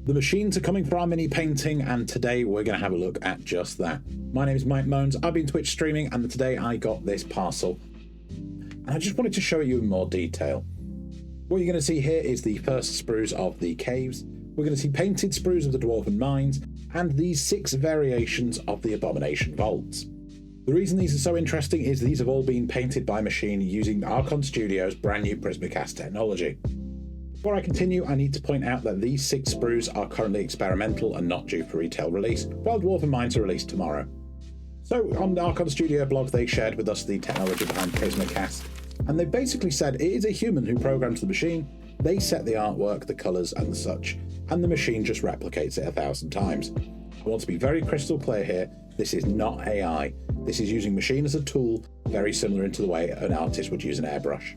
The machines are coming for our mini painting, and today we're going to have a look at just that. My name is Mike Moans, I've been Twitch streaming, and today I got this parcel. And I just wanted to show you in more detail. What you're going to see here is the first sprues of the caves. We're going to see painted sprues of the Dwarven Mines, and these 6 variations of the Abomination Vaults. The reason these are so interesting is these have all been painted by machine using Archon Studio's brand new Prismacast technology. Before I continue, I need to point out that these 6 sprues are currently experimental and not due for retail release, while Dwarven Mines are released tomorrow. So on the Archon Studio blog, they shared with us the technology behind Prismacast, and they basically said it is a human who programs the machine, they set the artwork, the colours and the such, and the machine just replicates it 1,000 times. I want to be very crystal clear here, this is not AI, this is using machine as a tool, very similar to the way an artist would use an airbrush.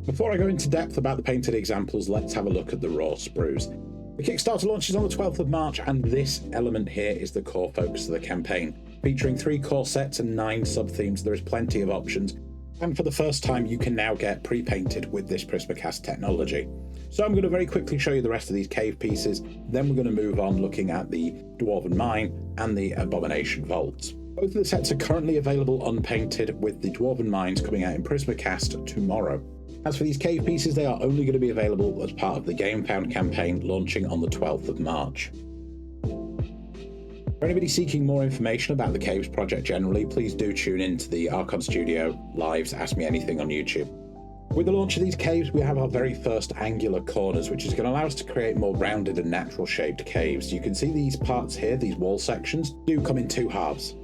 Before I go into depth about the painted examples, let's have a look at the raw sprues. The Kickstarter launches on the 12th of March, and this element here is the core focus of the campaign. Featuring 3 core sets and 9 sub-themes, there is plenty of options, and for the first time you can now get pre-painted with this Prismacast technology. So I'm going to very quickly show you the rest of these cave pieces, then we're going to move on looking at the Dwarven Mine and the Abomination Vaults. Both of the sets are currently available unpainted, with the Dwarven Mines coming out in Prismacast tomorrow. As for these cave pieces, they are only going to be available as part of the GameFound campaign launching on the 12th of March. For anybody seeking more information about the Caves project generally, please do tune in to the Archon Studio Lives Ask Me Anything on YouTube. With the launch of these caves, we have our very first angular corners, which is going to allow us to create more rounded and natural shaped caves. You can see these parts here, these wall sections, do come in 2 halves.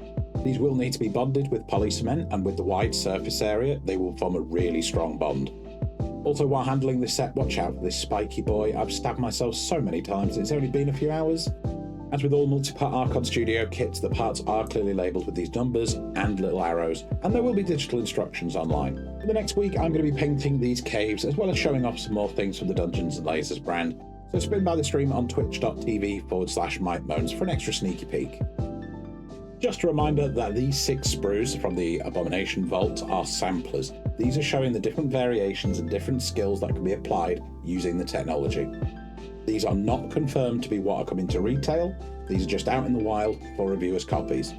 These will need to be bonded with poly cement, and with the wide surface area, they will form a really strong bond. Also, while handling this set, watch out for this spiky boy. I've stabbed myself so many times, it's only been a few hours. As with all multi-part Archon Studio kits, the parts are clearly labelled with these numbers and little arrows, and there will be digital instructions online. For the next week, I'm going to be painting these caves, as well as showing off some more things from the Dungeons & Lasers brand, so spin by the stream on twitch.tv/MikeMoans for an extra sneaky peek. Just a reminder that these 6 sprues from the Abomination Vault are samplers. These are showing the different variations and different skills that can be applied using the technology. These are not confirmed to be what are coming to retail, these are just out in the wild for reviewers' copies.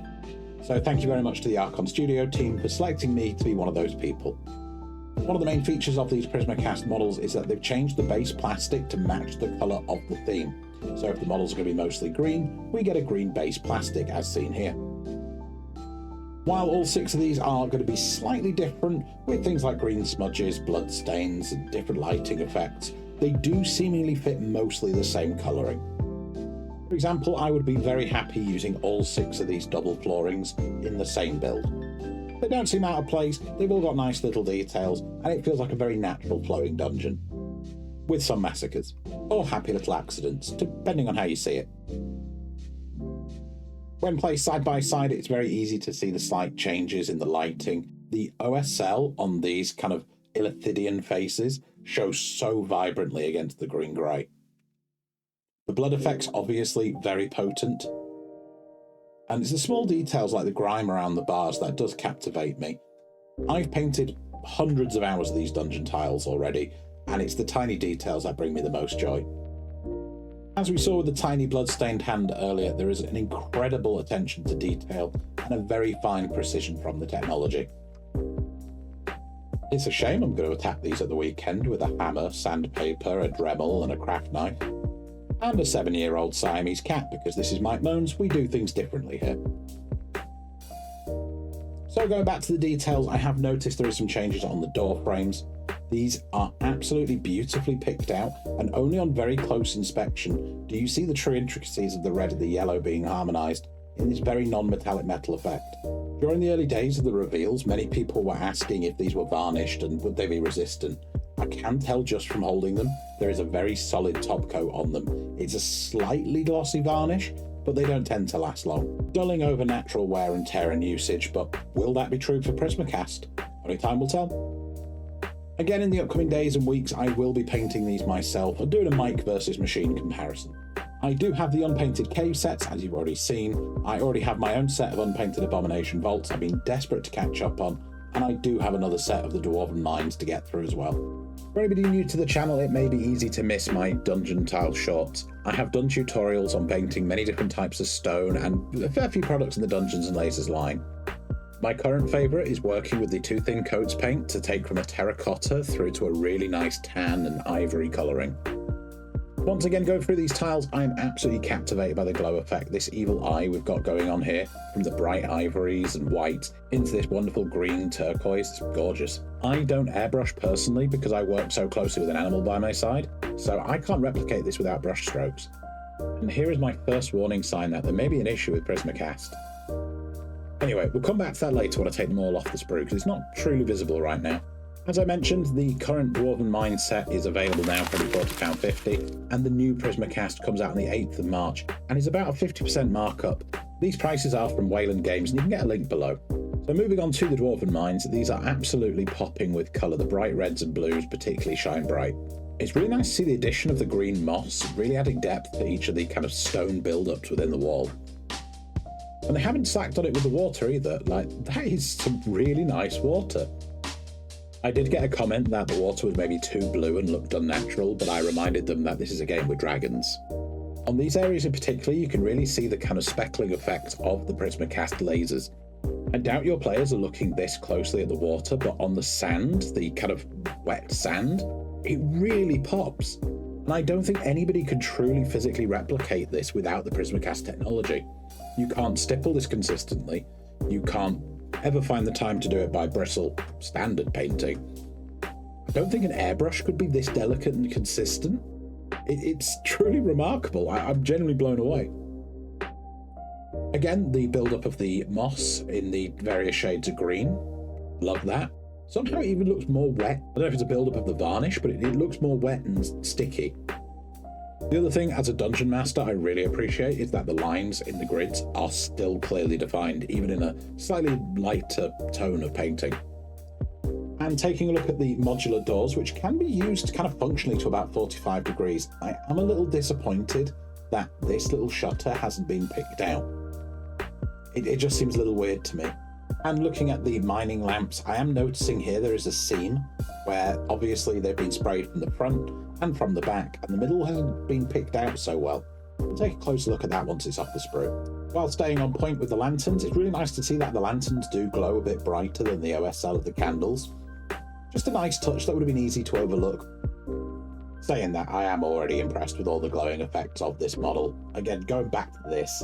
So thank you very much to the Archon Studio team for selecting me to be one of those people. One of the main features of these Prismacast models is that they've changed the base plastic to match the colour of the theme. So if the models are going to be mostly green, we get a green base plastic as seen here. While all 6 of these are going to be slightly different, with things like green smudges, blood stains and different lighting effects, they do seemingly fit mostly the same colouring. For example, I would be very happy using all 6 of these double floorings in the same build. They don't seem out of place, they've all got nice little details, and it feels like a very natural flowing dungeon. With some massacres, or happy little accidents, depending on how you see it. When placed side by side, it's very easy to see the slight changes in the lighting. The OSL on these kind of Illithidian faces shows so vibrantly against the green-grey. The blood effect's obviously very potent, and it's the small details like the grime around the bars that does captivate me. I've painted hundreds of hours of these dungeon tiles already, and it's the tiny details that bring me the most joy. As we saw with the tiny blood-stained hand earlier, there is an incredible attention to detail and a very fine precision from the technology. It's a shame I'm going to attack these at the weekend with a hammer, sandpaper, a Dremel and a craft knife. And a 7-year-old Siamese cat, because this is Mike Moans, we do things differently here. So going back to the details, I have noticed there are some changes on the door frames. These are absolutely beautifully picked out, and only on very close inspection do you see the true intricacies of the red and the yellow being harmonised in this very non-metallic metal effect. During the early days of the reveals, many people were asking if these were varnished and would they be resistant. I can tell just from holding them, there is a very solid top coat on them. It's a slightly glossy varnish, but they don't tend to last long, dulling over natural wear and tear and usage, but will that be true for Prismacast? Only time will tell. Again, in the upcoming days and weeks, I will be painting these myself and doing a Mike versus machine comparison. I do have the unpainted cave sets, as you've already seen. I already have my own set of unpainted Abomination Vaults I've been desperate to catch up on, and I do have another set of the Dwarven Mines to get through as well. For anybody new to the channel, it may be easy to miss my dungeon tile shorts. I have done tutorials on painting many different types of stone and a fair few products in the Dungeons and Lasers line. My current favourite is working with the Too Thin Coats paint to take from a terracotta through to a really nice tan and ivory colouring. Once again, going through these tiles, I am absolutely captivated by the glow effect, this evil eye we've got going on here, from the bright ivories and whites into this wonderful green turquoise. It's gorgeous. I don't airbrush personally because I work so closely with an animal by my side, so I can't replicate this without brush strokes. And here is my first warning sign that there may be an issue with Prismacast. Anyway, we'll come back to that later when I take them all off the sprue because it's not truly visible right now. As I mentioned, the current Dwarven Mine set is available now for only £40.50, and the new Prismacast comes out on the 8th of March and is about a 50% markup. These prices are from Wayland Games, and you can get a link below. So moving on to the Dwarven Mines, these are absolutely popping with colour. The bright reds and blues particularly shine bright. It's really nice to see the addition of the green moss, really adding depth to each of the kind of stone build-ups within the wall. And they haven't slacked on it with the water either. Like, that is some really nice water. I did get a comment that the water was maybe too blue and looked unnatural, but I reminded them that this is a game with dragons. On these areas in particular, you can really see the kind of speckling effect of the Prismacast lasers. I doubt your players are looking this closely at the water, but on the sand, the kind of wet sand, it really pops. And I don't think anybody could truly physically replicate this without the Prismacast technology. You can't stipple this consistently. You can't ever find the time to do it by bristle standard painting. I don't think an airbrush could be this delicate and consistent. It's truly remarkable. I'm genuinely blown away. Again, the build-up of the moss in the various shades of green. Love that. Somehow it even looks more wet. I don't know if it's a build-up of the varnish, but it looks more wet and sticky. The other thing, as a dungeon master, I really appreciate is that the lines in the grids are still clearly defined, even in a slightly lighter tone of painting. And taking a look at the modular doors, which can be used kind of functionally to about 45 degrees, I am a little disappointed that this little shutter hasn't been picked out. It just seems a little weird to me. And looking at the mining lamps, I am noticing here there is a seam where obviously they've been sprayed from the front and from the back, and the middle hasn't been picked out so well. We'll take a closer look at that once it's off the sprue. While staying on point with the lanterns, it's really nice to see that the lanterns do glow a bit brighter than the OSL of the candles. Just a nice touch that would have been easy to overlook. Saying that, I am already impressed with all the glowing effects of this model. Again, going back to this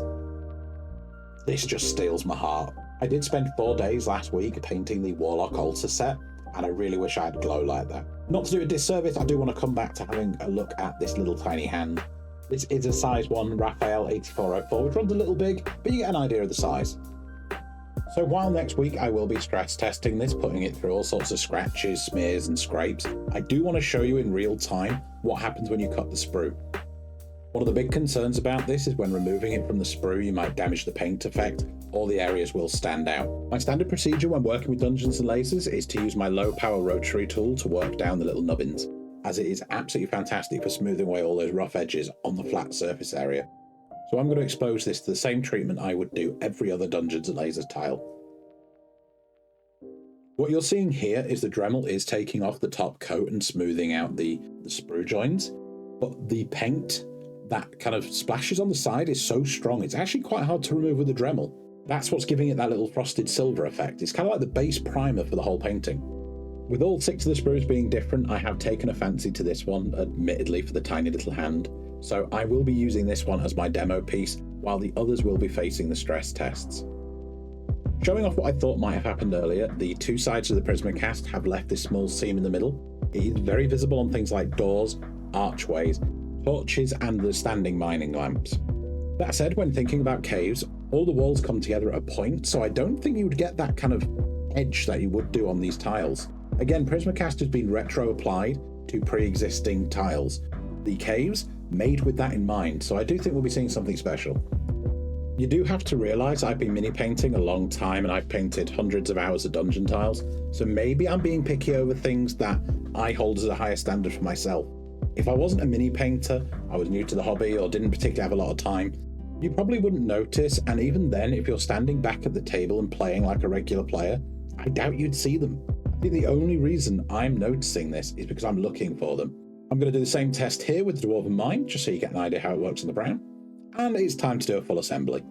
just steals my heart. I did spend 4 days last week painting the Warlock Altar set, and I really wish I had glow like that. Not to do a disservice, I do want to come back to having a look at this little tiny hand. This is a size 1 Raphael 8404, which runs a little big, but you get an idea of the size. So while next week I will be stress testing this, putting it through all sorts of scratches, smears and scrapes, I do want to show you in real time what happens when you cut the sprue. One of the big concerns about this is when removing it from the sprue, you might damage the paint effect, or the areas will stand out. My standard procedure when working with Dungeons and Lasers is to use my low power rotary tool to work down the little nubbins, as it is absolutely fantastic for smoothing away all those rough edges on the flat surface area. So I'm going to expose this to the same treatment I would do every other Dungeons and Lasers tile. What you're seeing here is the Dremel is taking off the top coat and smoothing out the sprue joints, but the paint that kind of splashes on the side is so strong, it's actually quite hard to remove with the Dremel. That's what's giving it that little frosted silver effect. It's kind of like the base primer for the whole painting. With all 6 of the sprues being different, I have taken a fancy to this one, admittedly for the tiny little hand. So I will be using this one as my demo piece, while the others will be facing the stress tests. Showing off what I thought might have happened earlier, the 2 sides of the Prismacast have left this small seam in the middle. It is very visible on things like doors, archways, torches and the standing mining lamps. That said, when thinking about caves, all the walls come together at a point, so I don't think you would get that kind of edge that you would do on these tiles. Again, Prismacast has been retro-applied to pre-existing tiles. The caves, made with that in mind, so I do think we'll be seeing something special. You do have to realise I've been mini-painting a long time and I've painted hundreds of hours of dungeon tiles, so maybe I'm being picky over things that I hold as a higher standard for myself. If I wasn't a mini-painter, I was new to the hobby or didn't particularly have a lot of time, you probably wouldn't notice, and even then, if you're standing back at the table and playing like a regular player, I doubt you'd see them. I See, the only reason I'm noticing this is because I'm looking for them. I'm going to do the same test here with the Dwarven Mine, just so you get an idea how it works on the brown. And it's time to do a full assembly.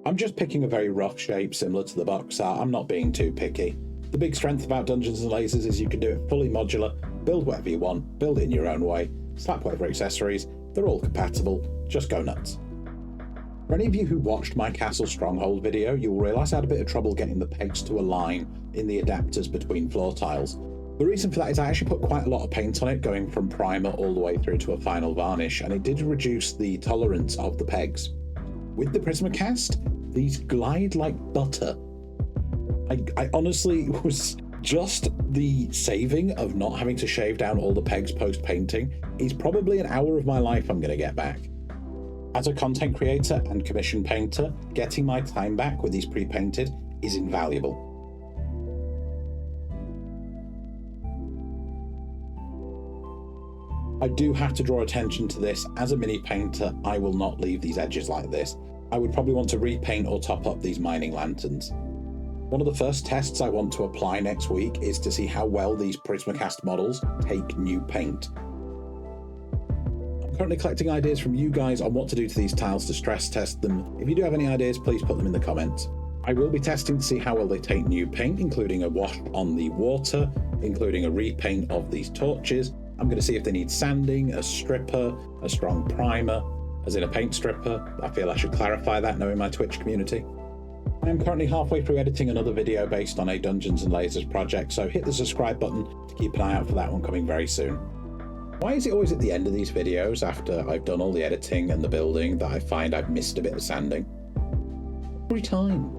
I'm just picking a very rough shape similar to the box art. I'm not being too picky. The big strength about Dungeons & Lasers is you can do it fully modular, build whatever you want, build it in your own way, slap whatever accessories, they're all compatible, just go nuts. For any of you who watched my Castle Stronghold video, you'll realise I had a bit of trouble getting the pegs to align in the adapters between floor tiles. The reason for that is I actually put quite a lot of paint on it, going from primer all the way through to a final varnish, and it did reduce the tolerance of the pegs. With the Prismacast, these glide like butter. I honestly was just the saving of not having to shave down all the pegs post-painting is probably an hour of my life I'm going to get back. As a content creator and commission painter, getting my time back with these pre-painted is invaluable. I do have to draw attention to this. As a mini painter, I will not leave these edges like this. I would probably want to repaint or top up these mining lanterns. One of the first tests I want to apply next week is to see how well these Prismacast models take new paint. I'm currently collecting ideas from you guys on what to do to these tiles to stress test them. If you do have any ideas, please put them in the comments. I will be testing to see how well they take new paint, including a wash on the water, including a repaint of these torches. I'm going to see if they need sanding, a stripper, a strong primer, as in a paint stripper. I feel I should clarify that knowing my Twitch community. I am currently halfway through editing another video based on a Dungeons & Lasers project, so hit the subscribe button to keep an eye out for that one coming very soon. Why is it always at the end of these videos, after I've done all the editing and the building, that I find I've missed a bit of sanding? Every time.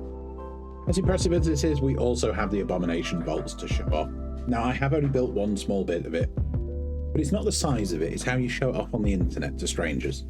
As impressive as this is, we also have the Abomination bolts to show off. Now, I have only built one small bit of it, but it's not the size of it, it's how you show it off on the internet to strangers.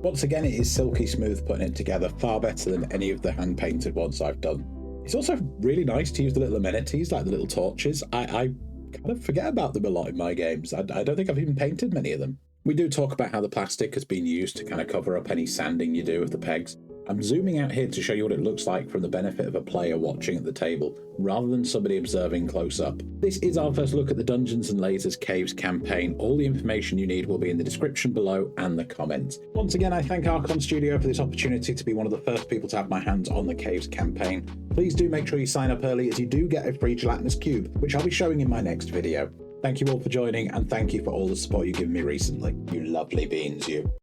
Once again, it is silky smooth putting it together, far better than any of the hand-painted ones I've done. It's also really nice to use the little amenities, like the little torches. I kind of forget about them a lot in my games. I don't think I've even painted many of them. We do talk about how the plastic has been used to kind of cover up any sanding you do with the pegs. I'm zooming out here to show you what it looks like from the benefit of a player watching at the table, rather than somebody observing close up. This is our first look at the Dungeons & Lasers Caves campaign. All the information you need will be in the description below and the comments. Once again, I thank Archon Studio for this opportunity to be one of the first people to have my hands on the Caves campaign. Please do make sure you sign up early, as you do get a free gelatinous cube, which I'll be showing in my next video. Thank you all for joining, and thank you for all the support you've given me recently. You lovely beings, you.